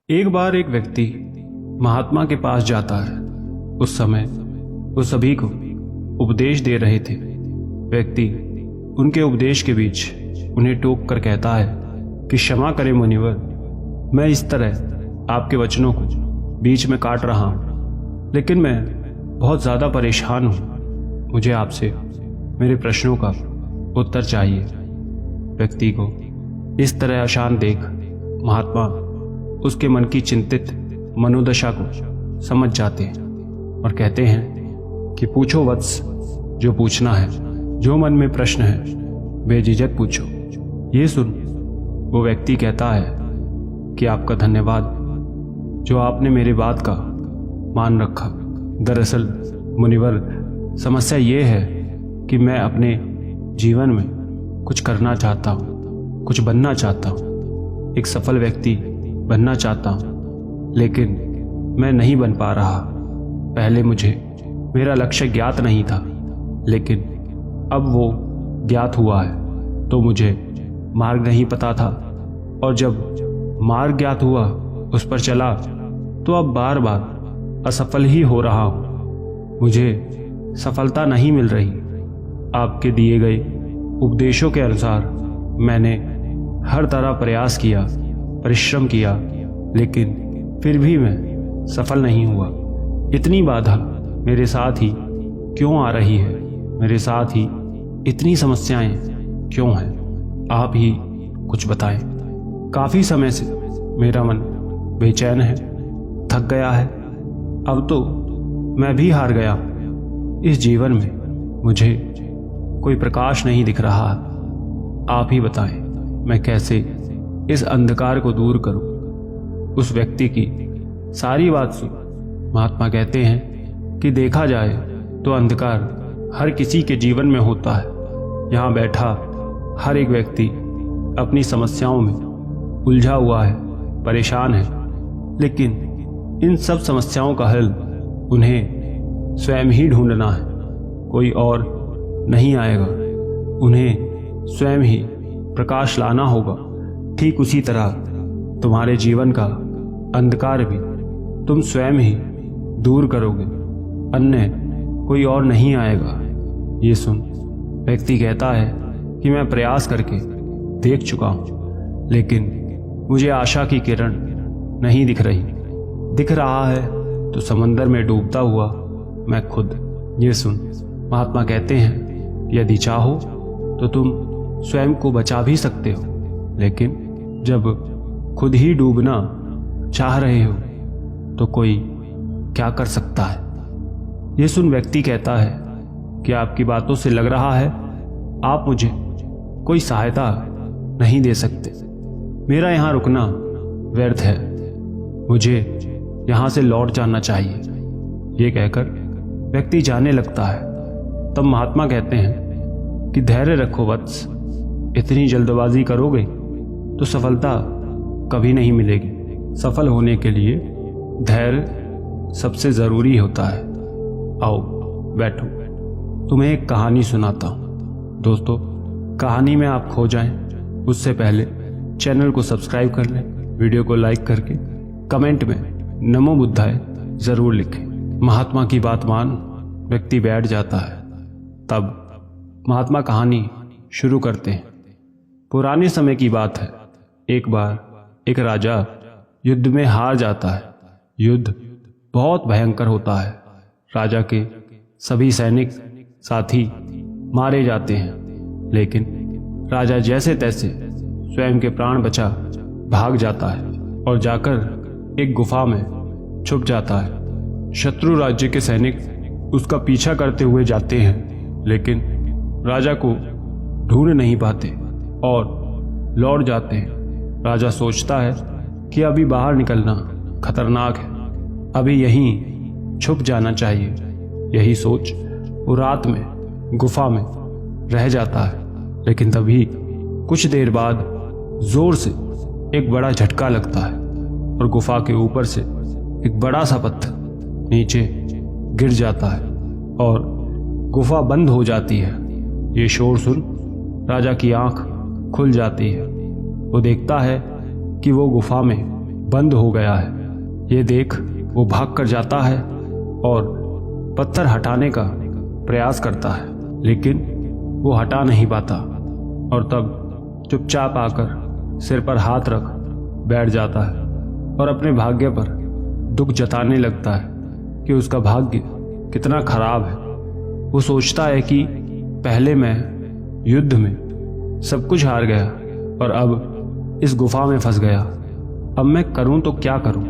एक बार एक व्यक्ति महात्मा के पास जाता है। उस समय वो सभी को उपदेश दे रहे थे। व्यक्ति उनके उपदेश के बीच उन्हें टोक कर कहता है कि क्षमा करें मुनिवर, मैं इस तरह आपके वचनों को बीच में काट रहा हूँ, लेकिन मैं बहुत ज़्यादा परेशान हूँ। मुझे आपसे मेरे प्रश्नों का उत्तर चाहिए। व्यक्ति को इस तरह अशांत देख महात्मा उसके मन की चिंतित मनोदशा को समझ जाते हैं और कहते हैं कि पूछो वत्स, जो पूछना है, जो मन में प्रश्न है बेझिझक पूछो। ये सुन वो व्यक्ति कहता है कि आपका धन्यवाद, जो आपने मेरी बात का मान रखा। दरअसल मुनिवर, समस्या ये है कि मैं अपने जीवन में कुछ करना चाहता हूँ, कुछ बनना चाहता हूँ, एक सफल व्यक्ति बनना चाहता हूँ, लेकिन मैं नहीं बन पा रहा। पहले मुझे मेरा लक्ष्य ज्ञात नहीं था, लेकिन अब वो ज्ञात हुआ है, तो मुझे मार्ग नहीं पता था, और जब मार्ग ज्ञात हुआ उस पर चला तो अब बार बार असफल ही हो रहा हूँ। मुझे सफलता नहीं मिल रही। आपके दिए गए उपदेशों के अनुसार मैंने हर तरह प्रयास किया, परिश्रम किया, लेकिन फिर भी मैं सफल नहीं हुआ। इतनी बाधा मेरे साथ ही क्यों आ रही है? मेरे साथ ही इतनी समस्याएं क्यों हैं? आप ही कुछ बताएं। काफी समय से मेरा मन बेचैन है, थक गया है। अब तो मैं भी हार गया। इस जीवन में मुझे कोई प्रकाश नहीं दिख रहा। आप ही बताएं, मैं कैसे इस अंधकार को दूर करूं? उस व्यक्ति की सारी बात सुन महात्मा कहते हैं कि देखा जाए तो अंधकार हर किसी के जीवन में होता है। यहाँ बैठा हर एक व्यक्ति अपनी समस्याओं में उलझा हुआ है, परेशान है, लेकिन इन सब समस्याओं का हल उन्हें स्वयं ही ढूंढना है। कोई और नहीं आएगा, उन्हें स्वयं ही प्रकाश लाना होगा। ठीक उसी तरह तुम्हारे जीवन का अंधकार भी तुम स्वयं ही दूर करोगे, अन्य कोई और नहीं आएगा। ये सुन व्यक्ति कहता है कि मैं प्रयास करके देख चुका हूँ, लेकिन मुझे आशा की किरण नहीं दिख रही। दिख रहा है तो समंदर में डूबता हुआ मैं खुद। ये सुन महात्मा कहते हैं यदि चाहो तो तुम स्वयं को बचा भी सकते हो, लेकिन जब खुद ही डूबना चाह रहे हो तो कोई क्या कर सकता है? ये सुन व्यक्ति कहता है कि आपकी बातों से लग रहा है आप मुझे कोई सहायता नहीं दे सकते। मेरा यहाँ रुकना व्यर्थ है, मुझे यहाँ से लौट जाना चाहिए। ये कहकर व्यक्ति जाने लगता है। तब महात्मा कहते हैं कि धैर्य रखो वत्स, इतनी जल्दबाजी करोगे तो सफलता कभी नहीं मिलेगी। सफल होने के लिए धैर्य सबसे जरूरी होता है। आओ बैठो, तुम्हें एक कहानी सुनाता हूँ। दोस्तों, कहानी में आप खो जाएं उससे पहले चैनल को सब्सक्राइब कर लें, वीडियो को लाइक करके कमेंट में नमो बुद्धाय जरूर लिखें। महात्मा की बात मान व्यक्ति बैठ जाता है। तब महात्मा कहानी शुरू करते हैं। पुराने समय की बात है। एक बार एक राजा युद्ध में हार जाता है। युद्ध बहुत भयंकर होता है। राजा के सभी सैनिक साथी मारे जाते हैं, लेकिन राजा जैसे तैसे स्वयं के प्राण बचा भाग जाता है और जाकर एक गुफा में छुप जाता है। शत्रु राज्य के सैनिक उसका पीछा करते हुए जाते हैं, लेकिन राजा को ढूंढ नहीं पाते और लौट जाते हैं। राजा सोचता है कि अभी बाहर निकलना खतरनाक है, अभी यहीं छुप जाना चाहिए। यही सोच वो रात में गुफा में रह जाता है, लेकिन तभी कुछ देर बाद जोर से एक बड़ा झटका लगता है और गुफा के ऊपर से एक बड़ा सा पत्थर नीचे गिर जाता है और गुफा बंद हो जाती है। ये शोर सुन राजा की आंख खुल जाती है। वो देखता है कि वो गुफा में बंद हो गया है। ये देख वो भाग कर जाता है और पत्थर हटाने का प्रयास करता है, लेकिन वो हटा नहीं पाता और तब चुपचाप आकर सिर पर हाथ रख बैठ जाता है और अपने भाग्य पर दुख जताने लगता है कि उसका भाग्य कितना खराब है। वो सोचता है कि पहले मैं युद्ध में सब कुछ हार गया और अब इस गुफा में फंस गया। अब मैं करूं तो क्या करूं,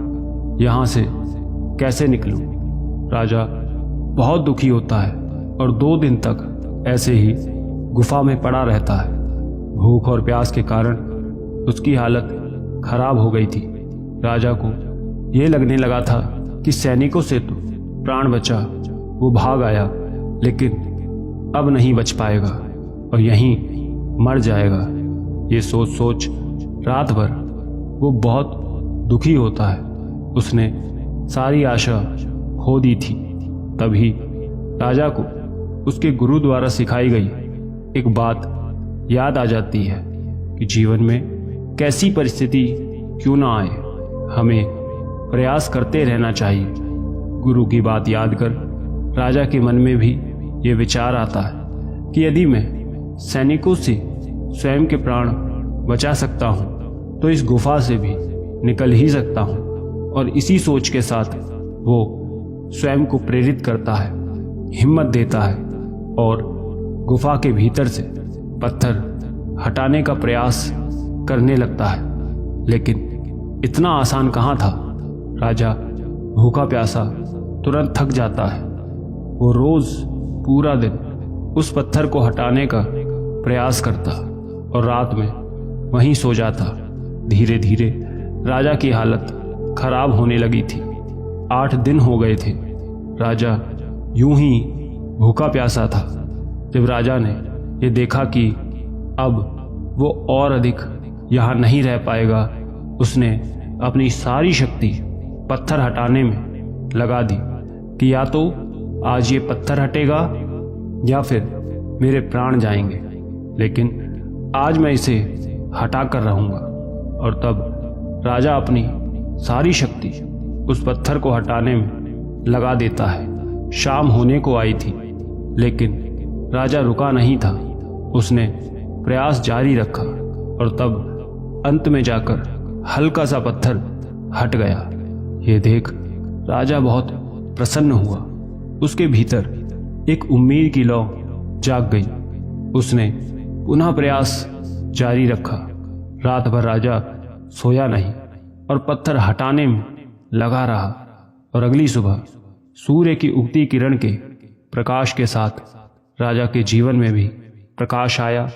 यहां से कैसे निकलूं। राजा बहुत दुखी होता है और 2 दिन तक ऐसे ही गुफा में पड़ा रहता है। भूख और प्यास के कारण उसकी हालत खराब हो गई थी। राजा को यह लगने लगा था कि सैनिकों से तो प्राण बचा, वो भाग आया, लेकिन अब नहीं बच पाएगा और यहीं मर जाएगा। ये सोच सोच रात भर वो बहुत दुखी होता है। उसने सारी आशा खो दी थी। तभी राजा को उसके गुरु द्वारा सिखाई गई एक बात याद आ जाती है कि जीवन में कैसी परिस्थिति क्यों ना आए, हमें प्रयास करते रहना चाहिए। गुरु की बात याद कर राजा के मन में भी ये विचार आता है कि यदि मैं सैनिकों से स्वयं के प्राण बचा सकता हूँ तो इस गुफा से भी निकल ही सकता हूँ। और इसी सोच के साथ वो स्वयं को प्रेरित करता है, हिम्मत देता है और गुफा के भीतर से पत्थर हटाने का प्रयास करने लगता है। लेकिन इतना आसान कहाँ था। राजा भूखा प्यासा तुरंत थक जाता है। वो रोज पूरा दिन उस पत्थर को हटाने का प्रयास करता और रात में वहीं सो जाता। धीरे धीरे राजा की हालत खराब होने लगी थी। 8 दिन हो गए थे। राजा यूं ही भूखा प्यासा था। जब राजा ने ये देखा कि अब वो और अधिक यहाँ नहीं रह पाएगा, उसने अपनी सारी शक्ति पत्थर हटाने में लगा दी कि या तो आज ये पत्थर हटेगा या फिर मेरे प्राण जाएंगे, लेकिन आज मैं इसे हटा कर रहूँगा। और तब राजा अपनी सारी शक्ति उस पत्थर को हटाने में लगा देता है। शाम होने को आई थी, लेकिन राजा रुका नहीं था। उसने प्रयास जारी रखा और तब अंत में जाकर हल्का सा पत्थर हट गया। ये देख राजा बहुत प्रसन्न हुआ। उसके भीतर एक उम्मीद की लौ जाग गई। उसने पुनः प्रयास जारी रखा। रात भर राजा सोया नहीं और पत्थर हटाने में लगा रहा। और अगली सुबह सूर्य की उगती किरण के प्रकाश के साथ राजा के जीवन में भी प्रकाश आया।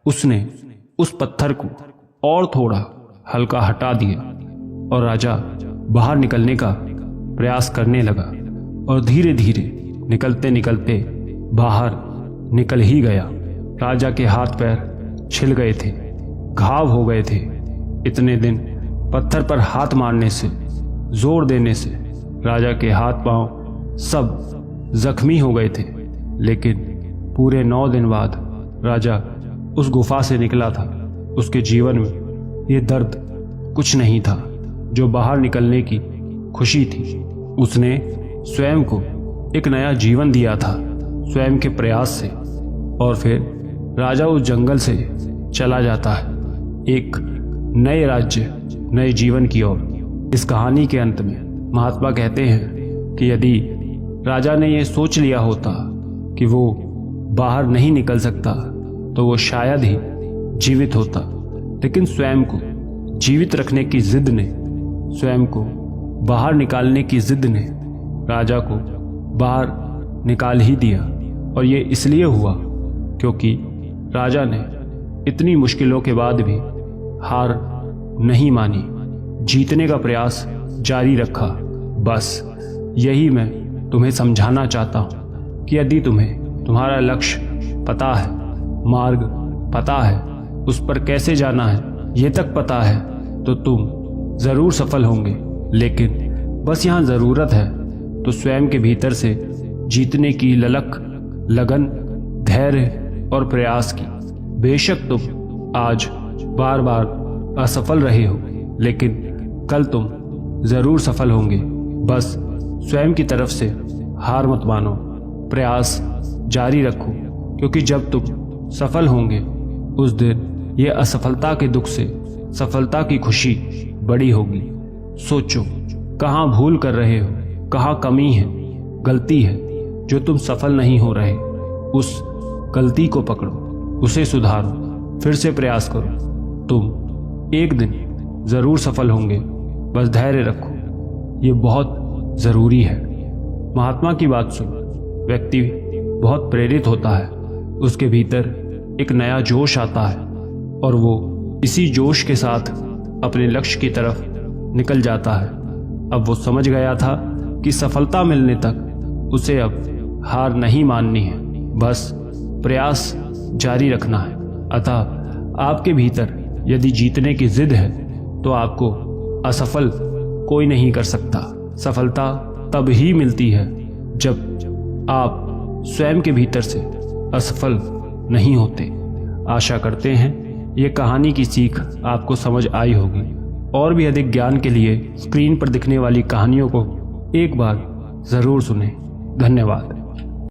उसने उस पत्थर को और थोड़ा हल्का हटा दिया और राजा बाहर निकलने का प्रयास करने लगा और धीरे धीरे निकलते निकलते बाहर निकल ही गया। राजा के हाथ पैर छिल गए थे, घाव हो गए थे। इतने दिन पत्थर पर हाथ मारने से, जोर देने से राजा के हाथ पांव सब जख्मी हो गए थे। लेकिन पूरे 9 दिन बाद राजा उस गुफा से निकला था। उसके जीवन में ये दर्द कुछ नहीं था जो बाहर निकलने की खुशी थी। उसने स्वयं को एक नया जीवन दिया था स्वयं के प्रयास से। और फिर राजा उस जंगल से चला जाता है एक नए राज्य, नए जीवन की ओर। इस कहानी के अंत में महात्मा कहते हैं कि यदि राजा ने यह सोच लिया होता कि वो बाहर नहीं निकल सकता तो वो शायद ही जीवित होता, लेकिन स्वयं को जीवित रखने की जिद ने, स्वयं को बाहर निकालने की जिद ने राजा को बाहर निकाल ही दिया। और ये इसलिए हुआ क्योंकि राजा ने इतनी मुश्किलों के बाद भी हार नहीं मानी, जीतने का प्रयास जारी रखा। बस यही मैं तुम्हें समझाना चाहता हूँ कि यदि तुम्हें तुम्हारा लक्ष्य पता है, मार्ग पता है, उस पर कैसे जाना है ये तक पता है, तो तुम जरूर सफल होंगे। लेकिन बस यहाँ जरूरत है तो स्वयं के भीतर से जीतने की ललक, लगन, धैर्य और प्रयास की। बेशक तुम आज बार बार असफल रहे हो, लेकिन कल तुम जरूर सफल होंगे। बस स्वयं की तरफ से हार मत मानो, प्रयास जारी रखो, क्योंकि जब तुम सफल होंगे उस दिन ये असफलता के दुख से सफलता की खुशी बड़ी होगी। सोचो कहाँ भूल कर रहे हो, कहाँ कमी है, गलती है जो तुम सफल नहीं हो रहे। उस गलती को पकड़ो, उसे सुधारो, फिर से प्रयास करो। तुम एक दिन जरूर सफल होंगे, बस धैर्य रखो, ये बहुत जरूरी है। महात्मा की बात सुन व्यक्ति बहुत प्रेरित होता है, उसके भीतर एक नया जोश आता है और वो इसी जोश के साथ अपने लक्ष्य की तरफ निकल जाता है। अब वो समझ गया था कि सफलता मिलने तक उसे अब हार नहीं माननी है, बस प्रयास जारी रखना है। अतः आपके भीतर यदि जीतने की जिद है तो आपको असफल कोई नहीं कर सकता। सफलता तब ही मिलती है जब आप स्वयं के भीतर से असफल नहीं होते। आशा करते हैं ये कहानी की सीख आपको समझ आई होगी। और भी अधिक ज्ञान के लिए स्क्रीन पर दिखने वाली कहानियों को एक बार जरूर सुनें। धन्यवाद।